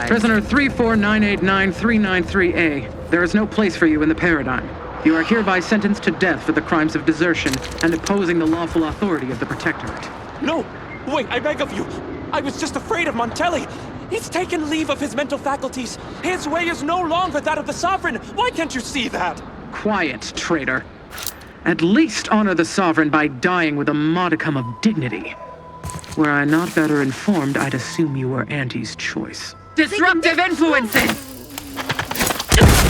Prisoner 34989-393A, there is no place for you in the paradigm. You are hereby sentenced to death for the crimes of desertion and opposing the lawful authority of the Protectorate. No! Wait, I beg of you! I was just afraid of Montelli! He's taken leave of his mental faculties! His way is no longer that of the Sovereign! Why can't you see that? Quiet, traitor. At least honor the Sovereign by dying with a modicum of dignity. Were I not better informed, I'd assume you were Auntie's choice. Disruptive influences!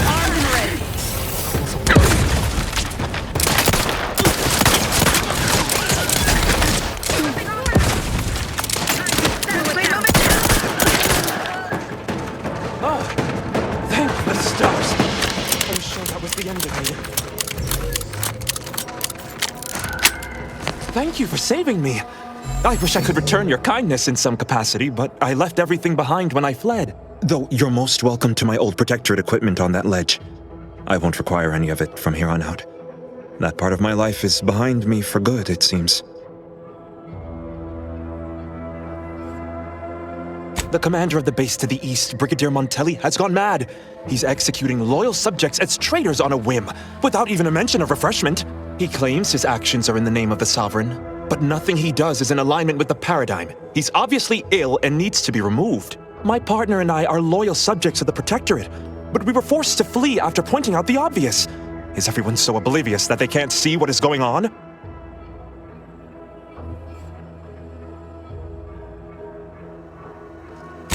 Armed ready! Oh, thank the stars! I'm sure that was the end of me. Thank you for saving me. I wish I could return your kindness in some capacity, but I left everything behind when I fled. Though you're most welcome to my old Protectorate equipment on that ledge. I won't require any of it from here on out. That part of my life is behind me for good, it seems. The commander of the base to the east, Brigadier Montelli, has gone mad. He's executing loyal subjects as traitors on a whim, without even a mention of refreshment. He claims his actions are in the name of the Sovereign, but nothing he does is in alignment with the paradigm. He's obviously ill and needs to be removed. My partner and I are loyal subjects of the Protectorate, but we were forced to flee after pointing out the obvious. Is everyone so oblivious that they can't see what is going on?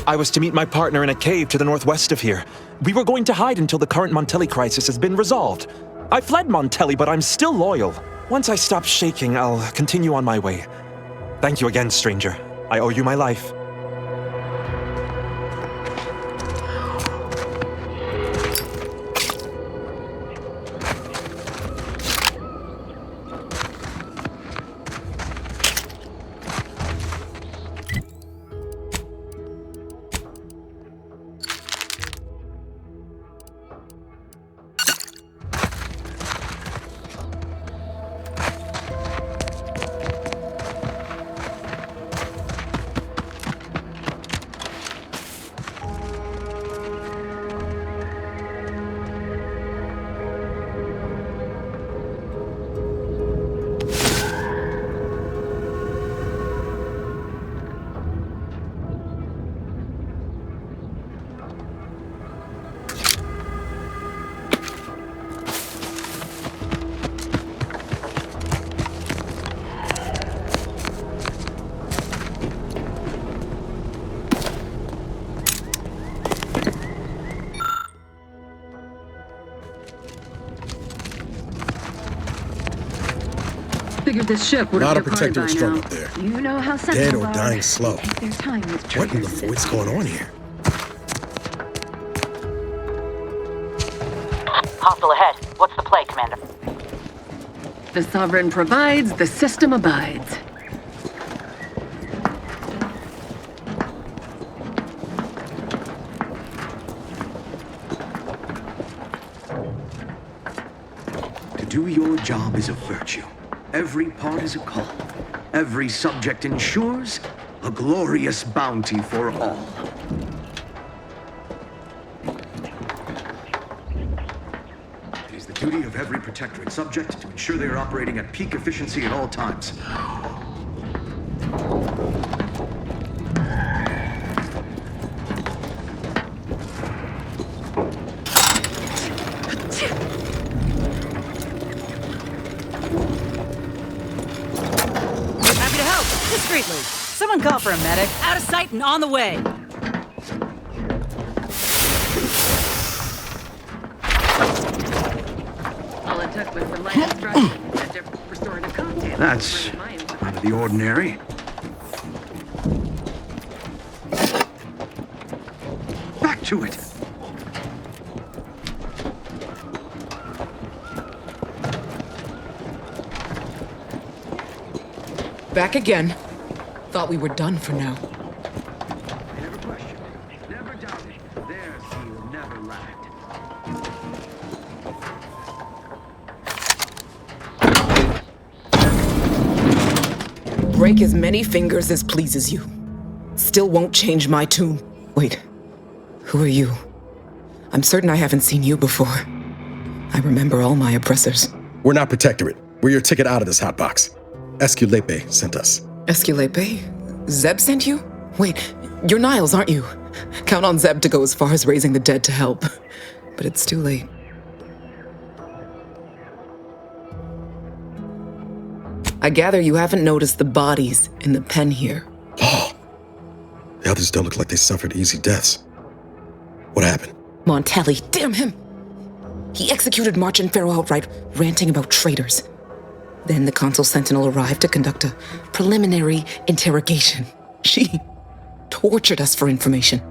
I was to meet my partner in a cave to the northwest of here. We were going to hide until the current Montelli crisis has been resolved. I fled Montelli, but I'm still loyal. Once I stop shaking, I'll continue on my way. Thank you again, stranger. I owe you my life. Figured this ship would A lot have of protectors by strung now. up there. You know how Dead sensible or are. dying slow. Take their time with What in the traitors. void's going on here? Hostile ahead. What's the play, Commander? The Sovereign provides, the system abides. To do your job is a virtue. Every part is a call. Every subject ensures a glorious bounty for all. It is the duty of every Protectorate subject to ensure they are operating at peak efficiency at all times. call for a medic. Out of sight and on the way. That's out of the ordinary. Back to it. Back again. Thought we were done for now. Never questioned, never doubted. Their zeal never lacked. Break as many fingers as pleases you. Still won't change my tune. Wait, who are you? I'm certain I haven't seen you before. I remember all my oppressors. We're not Protectorate. We're your ticket out of this hotbox. Esculepe sent us. Esculepe? Zeb sent you? Wait, you're Niles, aren't you? Count on Zeb to go as far as raising the dead to help. But it's too late. I gather you haven't noticed the bodies in the pen here. Oh, the others don't look like they suffered easy deaths. What happened? Montelli, damn him! He executed March and Pharaoh outright, ranting about traitors. Then the Consul Sentinel arrived to conduct a preliminary interrogation. She tortured us for information.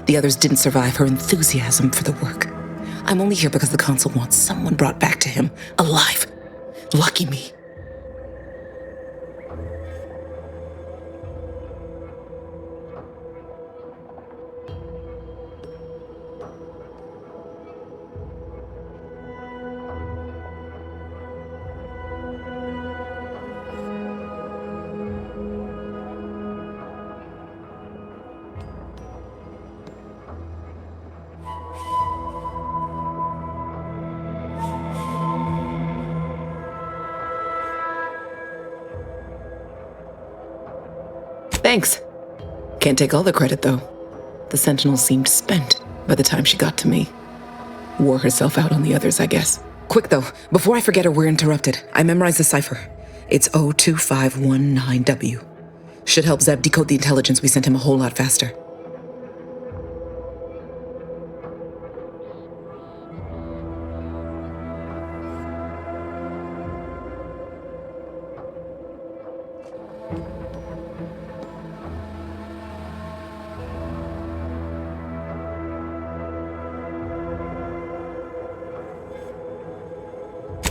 The others didn't survive her enthusiasm for the work. I'm only here because the Consul wants someone brought back to him, alive. Lucky me. Thanks. Can't take all the credit, though. The Sentinel seemed spent by the time she got to me. Wore herself out on the others, I guess. Quick, though, before I forget or we're interrupted, I memorized the cipher. It's 02519W. Should help Zeb decode the intelligence we sent him a whole lot faster.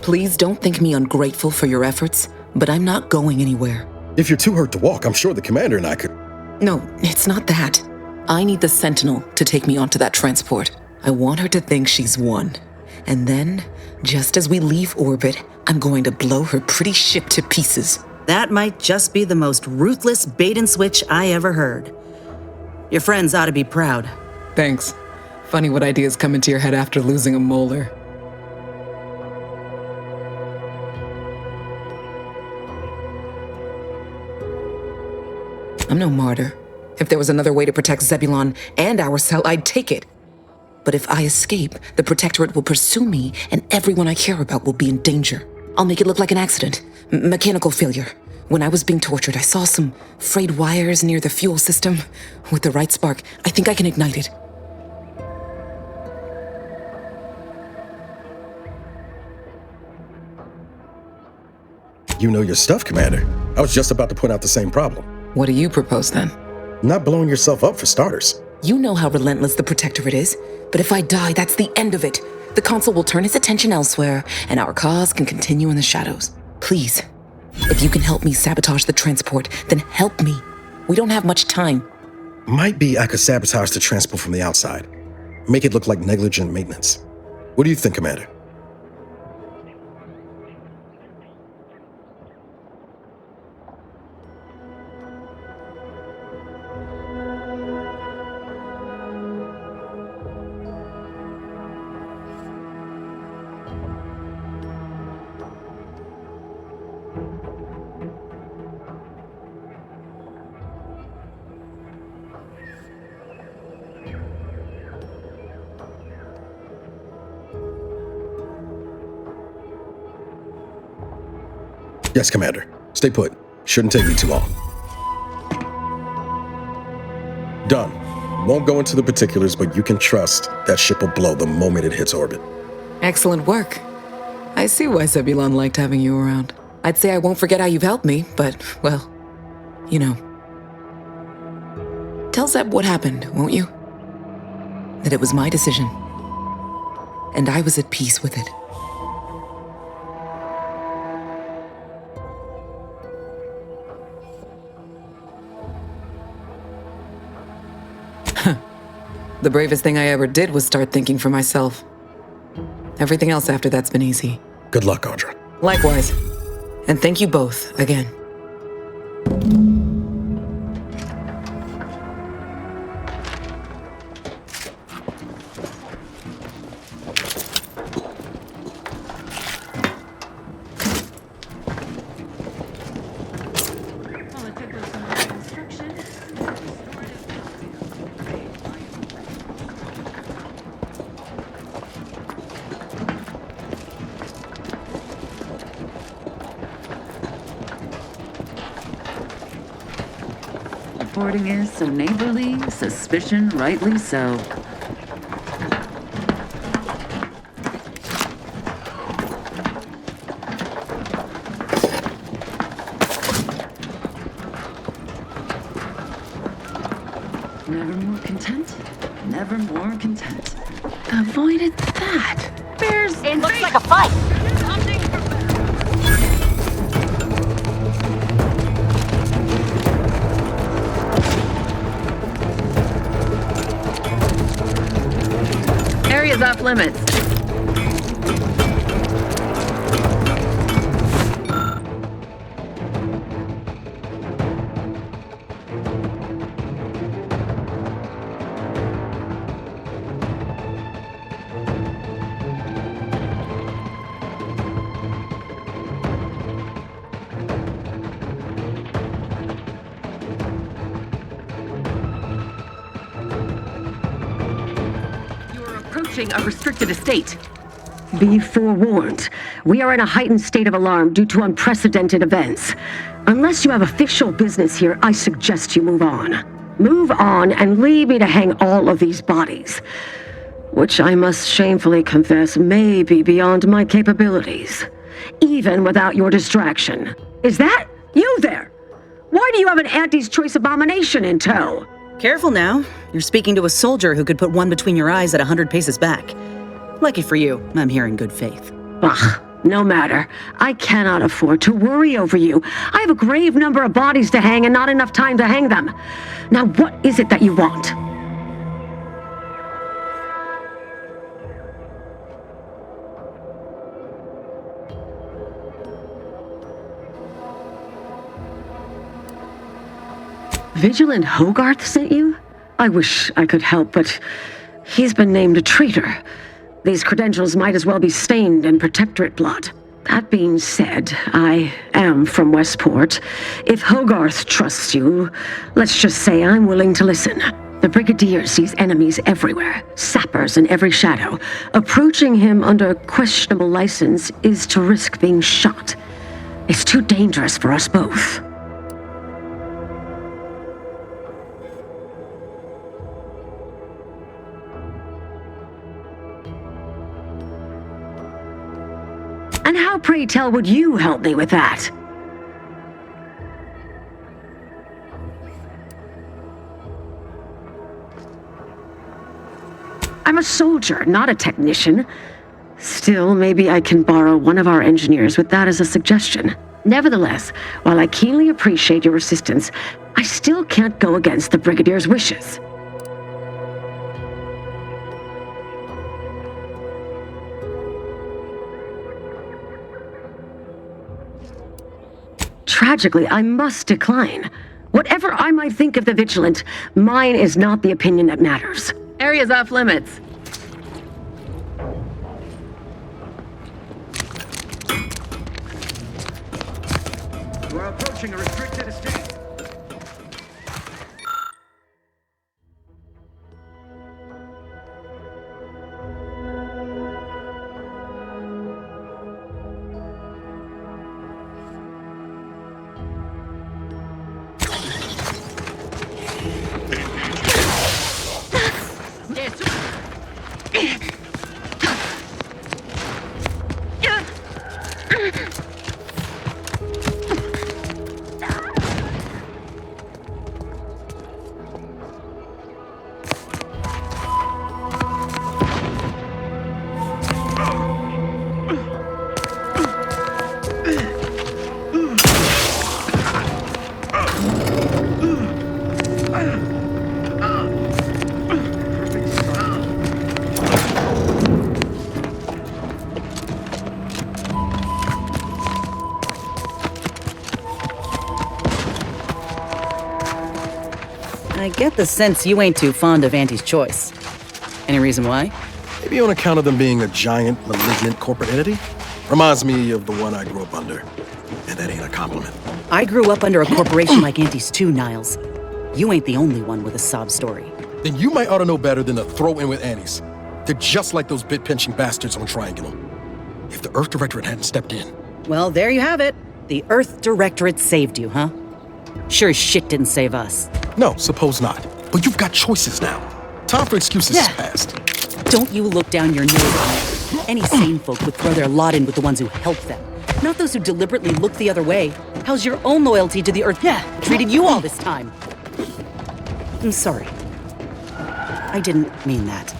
Please don't think me ungrateful for your efforts, but I'm not going anywhere. If you're too hurt to walk, I'm sure the commander and I could... No, it's not that. I need the Sentinel to take me onto that transport. I want her to think she's won. And then, just as we leave orbit, I'm going to blow her pretty ship to pieces. That might just be the most ruthless bait and switch I ever heard. Your friends ought to be proud. Thanks. Funny what ideas come into your head after losing a molar. I'm no martyr. If there was another way to protect Zebulon and our cell, I'd take it. But if I escape, the Protectorate will pursue me, and everyone I care about will be in danger. I'll make it look like an accident. Mechanical failure. When I was being tortured, I saw some frayed wires near the fuel system. With the right spark, I think I can ignite it. You know your stuff, Commander. I was just about to point out the same problem. What do you propose, then? Not blowing yourself up, for starters. You know how relentless the Protectorate is. But if I die, that's the end of it. The Consul will turn his attention elsewhere, and our cause can continue in the shadows. Please, if you can help me sabotage the transport, then help me. We don't have much time. Might be I could sabotage the transport from the outside. Make it look like negligent maintenance. What do you think, Commander? Yes, Commander. Stay put. Shouldn't take me too long. Won't go into the particulars, but you can trust that ship will blow the moment it hits orbit. Excellent work. I see why Zebulon liked having you around. I'd say I won't forget how you've helped me, but, well, you know. Tell Zeb what happened, won't you? That it was my decision. And I was at peace with it. The bravest thing I ever did was start thinking for myself. Everything else after that's been easy. Good luck, Audra. Likewise. And thank you both again. Reporting is so neighborly, suspicion rightly so. Never more content, never more content. Avoided that. Bears. It looks like a fight. Area's off limits. A restricted estate. Be forewarned. We are in a heightened state of alarm due to unprecedented events. Unless you have official business here, I suggest you move on. Move on and leave me to hang all of these bodies, which I must shamefully confess may be beyond my capabilities, even without your distraction. Is that you there? Why do you have an Auntie's Choice abomination in tow? Careful now. You're speaking to a soldier who could put one between your eyes at 100 paces back. Lucky for you, I'm here in good faith. Ugh, no matter. I cannot afford to worry over you. I have a grave number of bodies to hang and not enough time to hang them. Now what is it that you want? Vigilant Hogarth sent you? I wish I could help, but he's been named a traitor. These credentials might as well be stained in Protectorate blood. That being said, I am from Westport. If Hogarth trusts you, let's just say I'm willing to listen. The Brigadier sees enemies everywhere, sappers in every shadow. Approaching him under questionable license is to risk being shot. It's too dangerous for us both. And how, pray tell, would you help me with that? I'm a soldier, not a technician. Still, maybe I can borrow one of our engineers with that as a suggestion. Nevertheless, while I keenly appreciate your assistance, I still can't go against the Brigadier's wishes. Tragically, I must decline. Whatever I might think of the Vigilant, mine is not the opinion that matters. Area's off limits. You are approaching a restricted estate. I get the sense you ain't too fond of Auntie's choice. Any reason why? Maybe on account of them being a giant, malignant corporate entity? Reminds me of the one I grew up under. And that ain't a compliment. I grew up under a corporation like Auntie's too, Niles. You ain't the only one with a sob story. Then you might ought to know better than to throw in with Annie's. They're just like those bit-pinching bastards on Triangular. If the Earth Directorate hadn't stepped in... Well, there you have it. The Earth Directorate saved you, huh? Sure as shit didn't save us. No, suppose not. But you've got choices now. Time for excuses is past. Don't you look down your nose on it. Any sane folk would throw their lot in with the ones who help them, not those who deliberately look the other way. How's your own loyalty to the Earth treated you all this time? I'm sorry. I didn't mean that.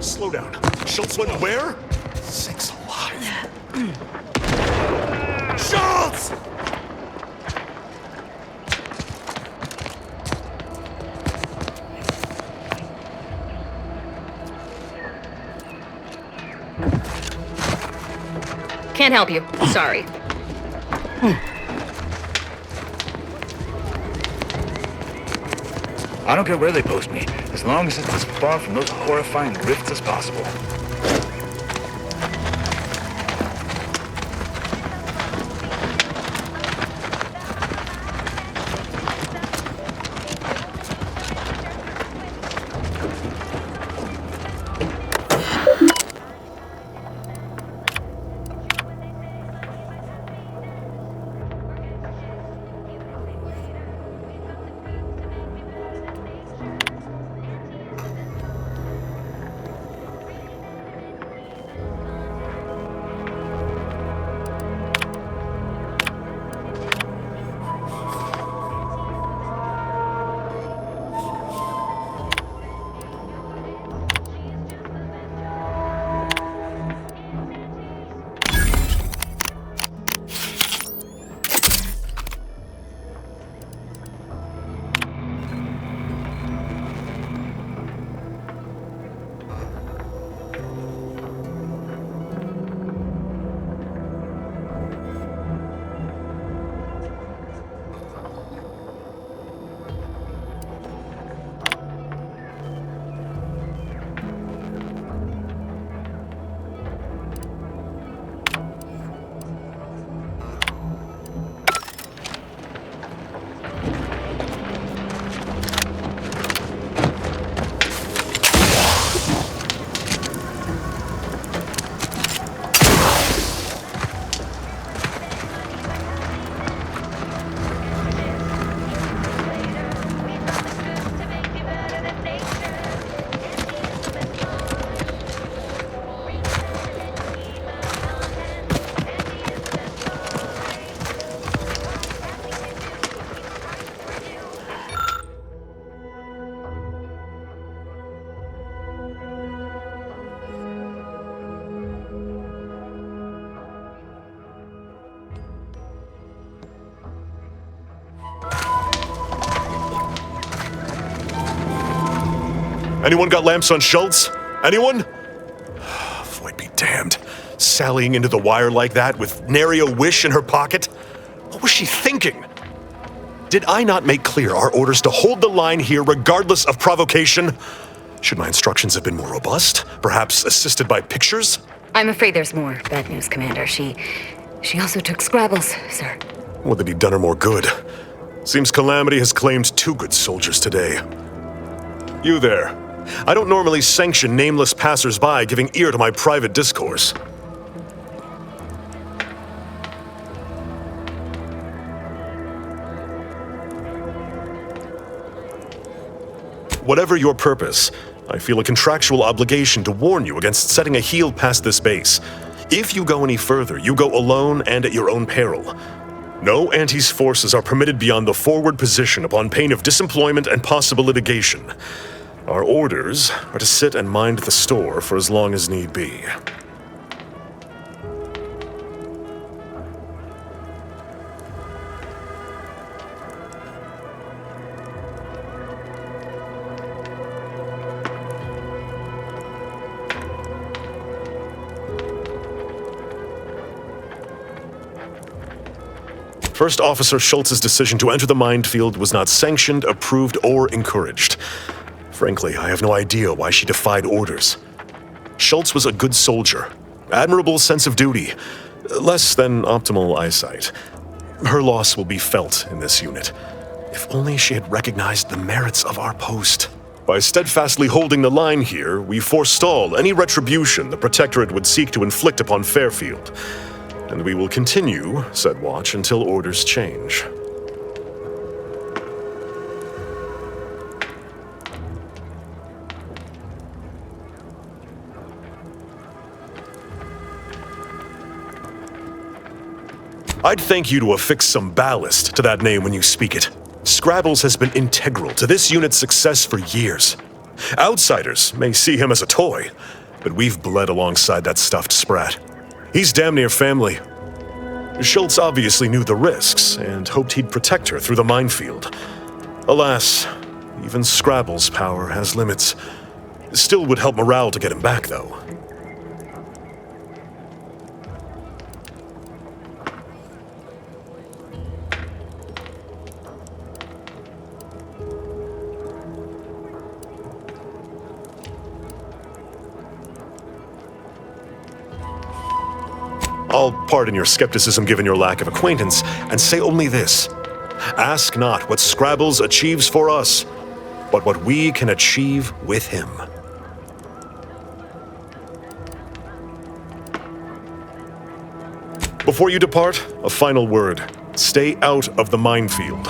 Slow down. Schultz went where? Sakes alive. Schultz! Can't help you. Sorry. I don't care where they post me, as long as it's as far from those horrifying rifts as possible. Anyone got lamps on Schultz? Anyone? Void be damned. Sallying into the wire like that with nary a wish in her pocket? What was she thinking? Did I not make clear our orders to hold the line here regardless of provocation? Should my instructions have been more robust? Perhaps assisted by pictures? I'm afraid there's more bad news, Commander. She also took Scrabbles, sir. Would they be done her more good? Seems Calamity has claimed 2 good soldiers today. You there. I don't normally sanction nameless passers-by giving ear to my private discourse. Whatever your purpose, I feel a contractual obligation to warn you against setting a heel past this base. If you go any further, you go alone and at your own peril. No Anti's forces are permitted beyond the forward position upon pain of disemployment and possible litigation. Our orders are to sit and mind the store for as long as need be. First Officer Schultz's decision to enter the minefield was not sanctioned, approved, or encouraged. Frankly, I have no idea why she defied orders. Schultz was a good soldier, admirable sense of duty, less than optimal eyesight. Her loss will be felt in this unit. If only she had recognized the merits of our post. By steadfastly holding the line here, we forestall any retribution the Protectorate would seek to inflict upon Fairfield. And we will continue said watch until orders change. I'd thank you to affix some ballast to that name when you speak it. Scrabbles has been integral to this unit's success for years. Outsiders may see him as a toy, but we've bled alongside that stuffed sprat. He's damn near family. Schultz obviously knew the risks and hoped he'd protect her through the minefield. Alas, even Scrabble's power has limits. Still would help morale to get him back, though. I'll pardon your skepticism given your lack of acquaintance, and say only this. Ask not what Scrabbles achieves for us, but what we can achieve with him. Before you depart, a final word. Stay out of the minefield.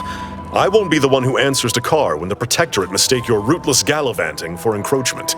I won't be the one who answers to Carr when the Protectorate mistake your rootless gallivanting for encroachment.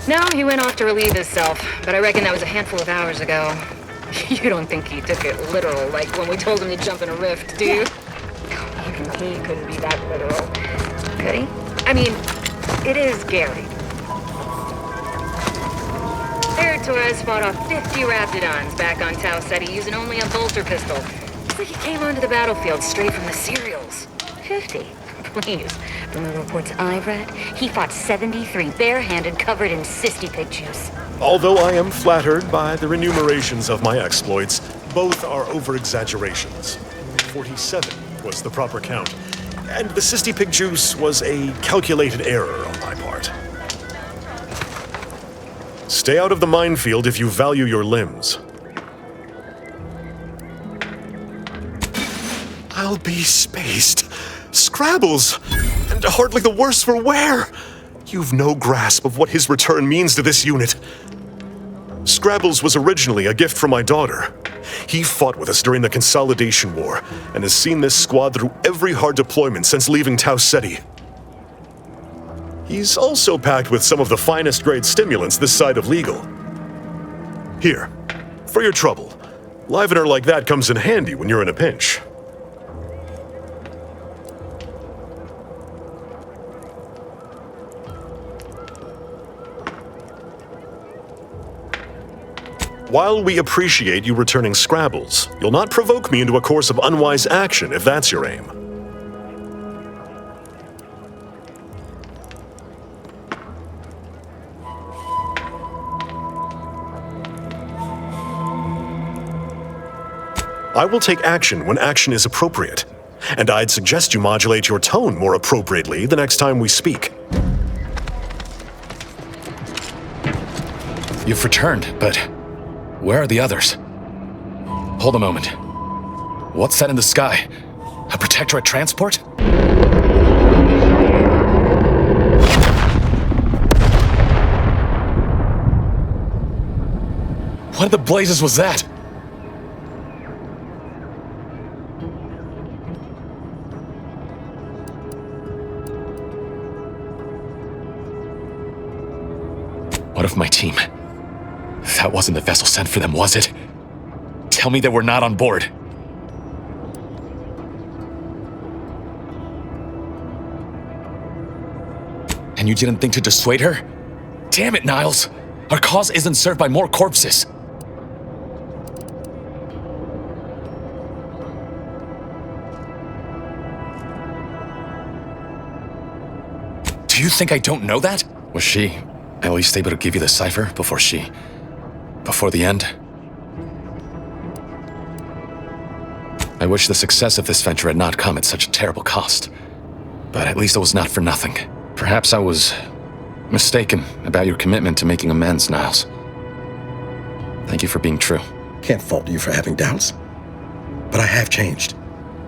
No, he went off to relieve himself, but I reckon that was a handful of hours ago. You don't think he took it literal, like when we told him to jump in a rift, do you? Even he couldn't be that literal. Could he? I mean, it is Gary. Their Torres fought off 50 Raptidons back on Tau Ceti using only a bolter pistol. It's like he came onto the battlefield straight from the serials. 50? Please. From the reports I've read, he fought 73 barehanded covered in cysty pig juice. Although I am flattered by the enumerations of my exploits, both are over-exaggerations. 47 was the proper count, and the cysty pig juice was a calculated error on my part. Stay out of the minefield if you value your limbs. I'll be spaced. Scrabbles! And hardly the worse for wear! You've no grasp of what his return means to this unit. Scrabbles was originally a gift from my daughter. He fought with us during the Consolidation War, and has seen this squad through every hard deployment since leaving Tau Ceti. He's also packed with some of the finest grade stimulants this side of legal. Here, for your trouble. Livener like that comes in handy when you're in a pinch. While we appreciate you returning Scrabbles, you'll not provoke me into a course of unwise action if that's your aim. I will take action when action is appropriate, and I'd suggest you modulate your tone more appropriately the next time we speak. You've returned, but where are the others? Hold a moment. What's that in the sky? A Protectorate transport? What in the blazes was that? What of my team? That wasn't the vessel sent for them, was it? Tell me they were not on board. And you didn't think to dissuade her? Damn it, Niles! Our cause isn't served by more corpses. Do you think I don't know that? Was she at least able to give you the cipher before the end? I wish the success of this venture had not come at such a terrible cost. But at least it was not for nothing. Perhaps I was mistaken about your commitment to making amends, Niles. Thank you for being true. Can't fault you for having doubts. But I have changed.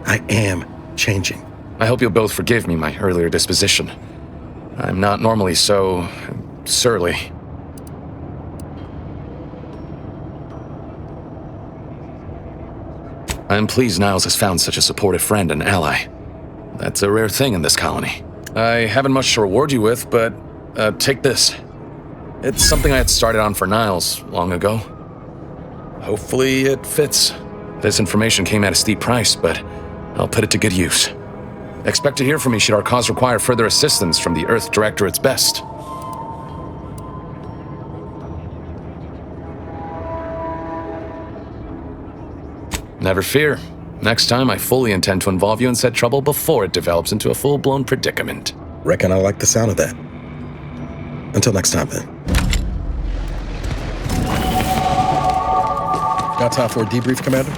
I am changing. I hope you'll both forgive me my earlier disposition. I'm not normally so surly. I'm pleased Niles has found such a supportive friend and ally. That's a rare thing in this colony. I haven't much to reward you with, but take this. It's something I had started on for Niles long ago. Hopefully it fits. This information came at a steep price, but I'll put it to good use. Expect to hear from me should our cause require further assistance from the Earth Directorate's best. Never fear. Next time, I fully intend to involve you in said trouble before it develops into a full-blown predicament. Reckon I like the sound of that. Until next time, then. Got time for a debrief, Commander?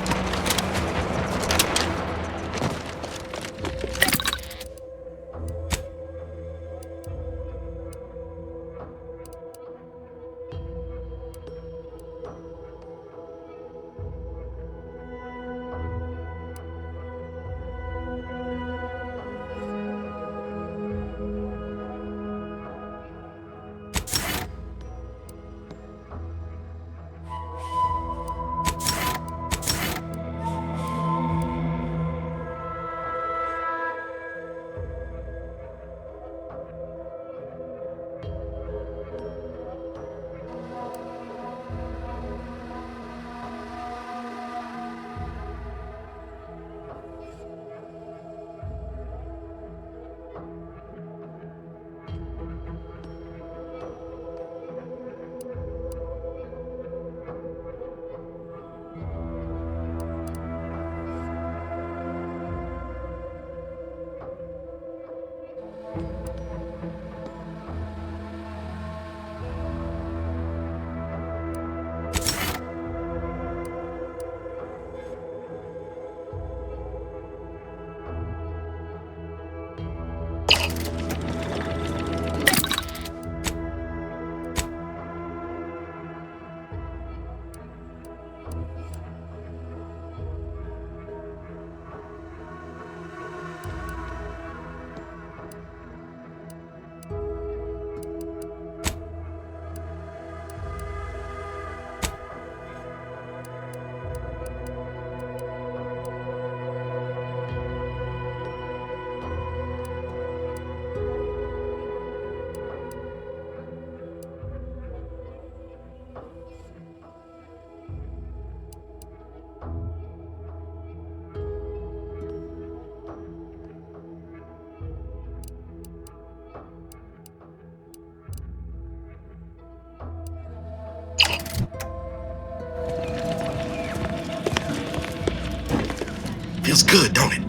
Feels good, don't it?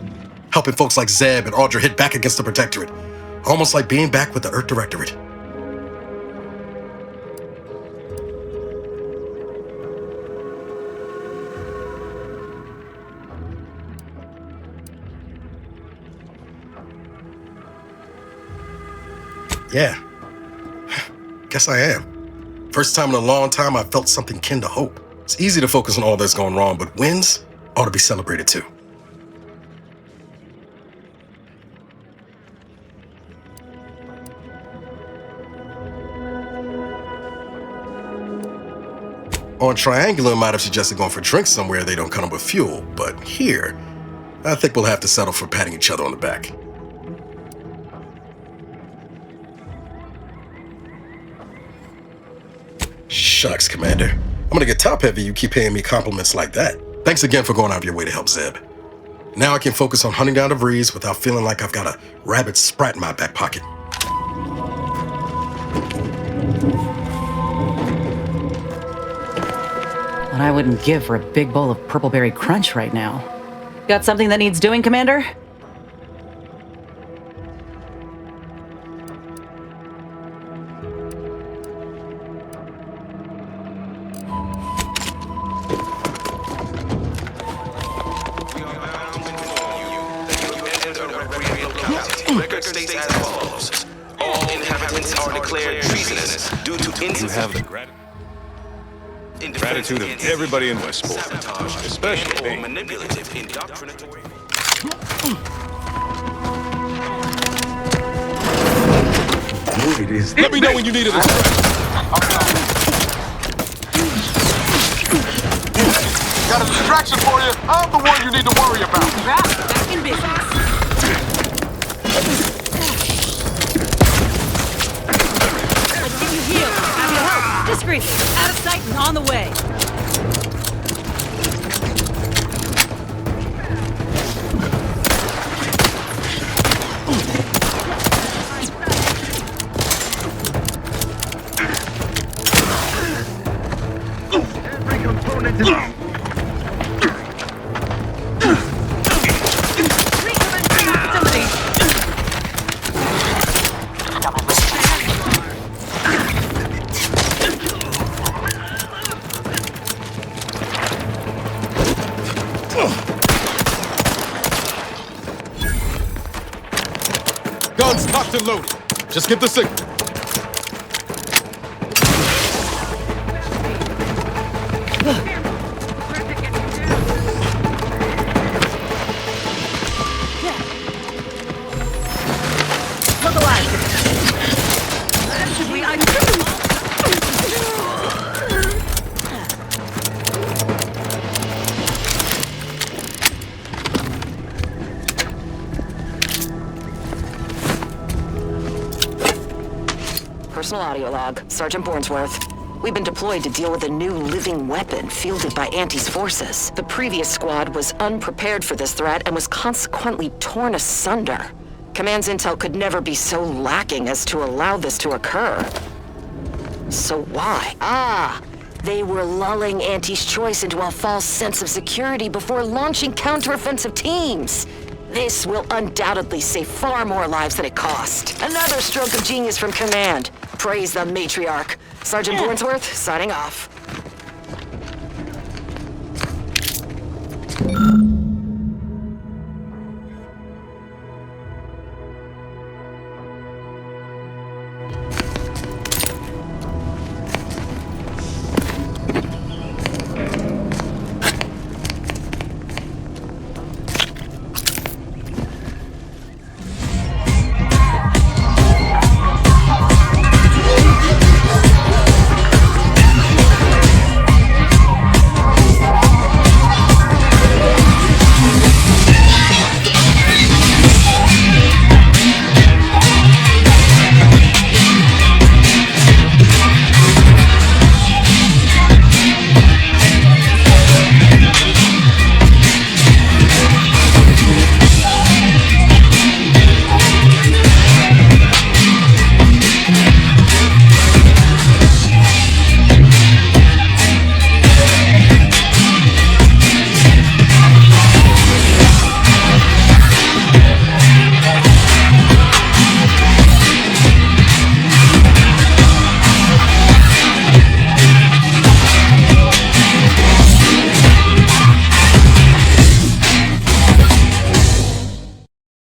Helping folks like Zeb and Audra hit back against the Protectorate. Almost like being back with the Earth Directorate. Yeah. Guess I am. First time in a long time I felt something kin to hope. It's easy to focus on all that's going wrong, but wins ought to be celebrated too. On Triangular, I might have suggested going for drinks somewhere they don't come with fuel, but here, I think we'll have to settle for patting each other on the back. Shucks, Commander. I'm gonna get top-heavy you keep paying me compliments like that. Thanks again for going out of your way to help Zeb. Now I can focus on hunting down the Vrees without feeling like I've got a rabid sprat in my back pocket. What I wouldn't give for a big bowl of purpleberry crunch right now. Got something that needs doing, Commander? Record states as follows. All inhabitants are declared treasonous due to You have the gratitude of everybody in Westport, especially me. manipulative indoctrinatory. Let me know when you need a distraction. Got a distraction for you. I'm the one you need to worry about. Back in business. Let's get you healed. Have your help. Discreetly. Out of sight and on the way. Every component is... Guns locked and loaded. Just get the signal. Personal audio log. Sergeant Bornsworth. We've been deployed to deal with a new living weapon fielded by Auntie's forces. The previous squad was unprepared for this threat and was consequently torn asunder. Command's intel could never be so lacking as to allow this to occur. So why? They were lulling Auntie's choice into a false sense of security before launching counteroffensive teams. This will undoubtedly save far more lives than it cost. Another stroke of genius from Command. Praise the matriarch. Sergeant Bornsworth, signing off.